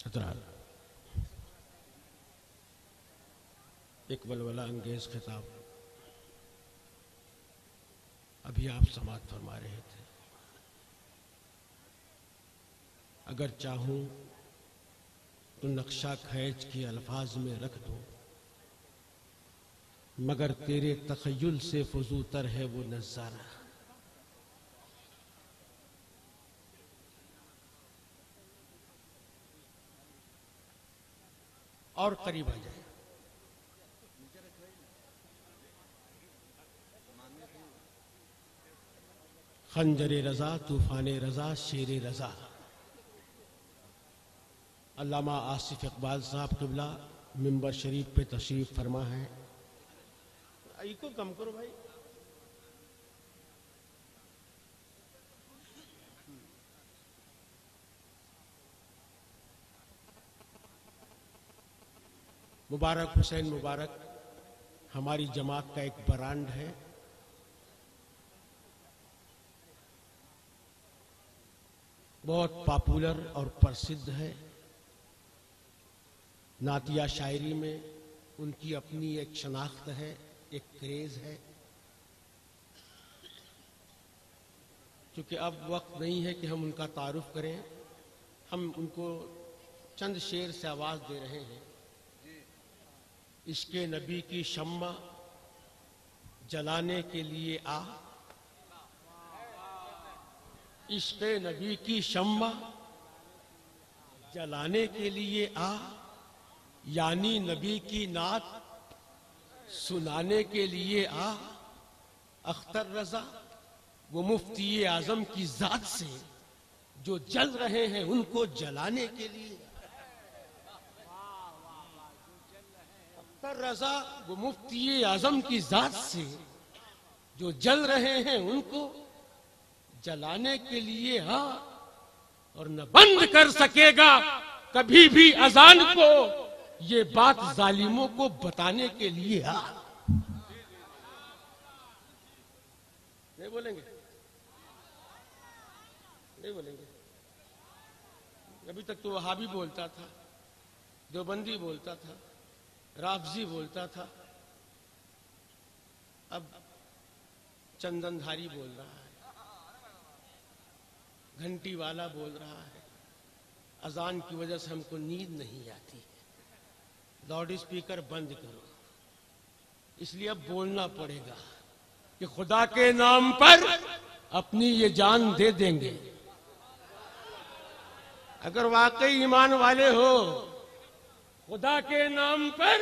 हज़रात, एक वलवला अंगेज खिताब अभी आप समाअत फरमा रहे थे। अगर चाहूं तो नक्शा खैज के अल्फाज में रख दूं, मगर तेरे तखय्युल से फजूतर है वो नज़ारा। और करीब आ जाए। खंजरे रजा, तूफाने रजा, शेरे रजा। अल्लामा आसिफ इकबाल साहब क़िबला मिंबर शरीफ पे तशरीफ फरमा है। को कम करो भाई। मुबारक हुसैन मुबारक हमारी जमात का एक ब्रांड है। बहुत पॉपुलर और प्रसिद्ध है। नातिया शायरी में उनकी अपनी एक शनाख्त है, एक क्रेज है। क्योंकि अब वक्त नहीं है कि हम उनका तारुफ करें, हम उनको चंद शेर से आवाज दे रहे हैं। इश्क़े नबी की शम्मा जलाने के लिए आ, इश्क़े नबी की शम्मा जलाने के लिए आ, यानी नबी की नात सुनाने के लिए आ। अख्तर रजा वो मुफ्ती आजम की जात से जो जल रहे हैं उनको जलाने के लिए। अख्तर रजा वो मुफ्ती आजम की जात से जो जल रहे हैं उनको जलाने के लिए हाँ। और न बंद कर सकेगा कभी भी अजान को, ये बात जालिमों को बताने के लिए हाँ। नहीं बोलेंगे, नहीं बोलेंगे। अभी तक तो वहाबी बोलता था, देवबंदी बोलता था, राफजी बोलता था, अब चंदनधारी बोल रहा है, घंटी वाला बोल रहा है। अजान की वजह से हमको नींद नहीं आती है, लाउड स्पीकर बंद करो। इसलिए अब बोलना पड़ेगा कि खुदा के नाम पर अपनी ये जान दे देंगे। अगर वाकई ईमान वाले हो, खुदा के नाम पर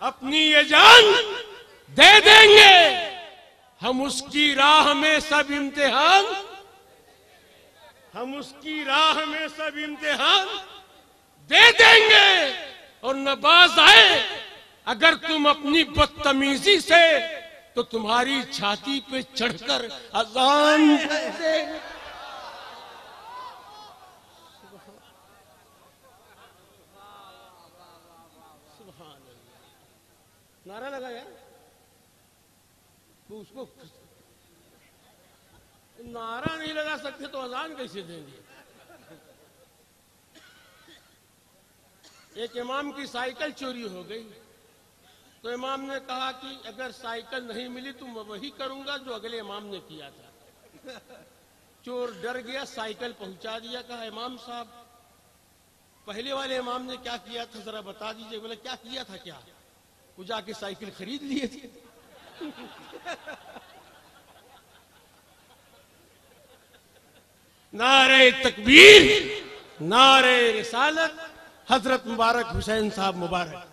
अपनी ये जान दे देंगे। हम उसकी राह में सब इम्तिहान, हम उसकी राह में सब इम्तिहान दे देंगे। और न बाज आए अगर तुम अपनी बदतमीजी से, तो तुम्हारी छाती पे चढ़कर अजान दे देंगे। नारा लगा यार, तो उसको नारा नहीं लगा सकते तो अजान कैसे देंगे। एक इमाम की साइकिल चोरी हो गई, तो इमाम ने कहा कि अगर साइकिल नहीं मिली तो मैं वही करूंगा जो अगले इमाम ने किया था। चोर डर गया, साइकिल पहुंचा दिया। कहा इमाम साहब पहले वाले इमाम ने क्या किया था जरा बता दीजिए। बोले क्या किया था? क्या वो जाके साइकिल खरीद लिए थे। नारे तकबीर, नारे रिसालत, हजरत मुबारक हुसैन साहब मुबारक।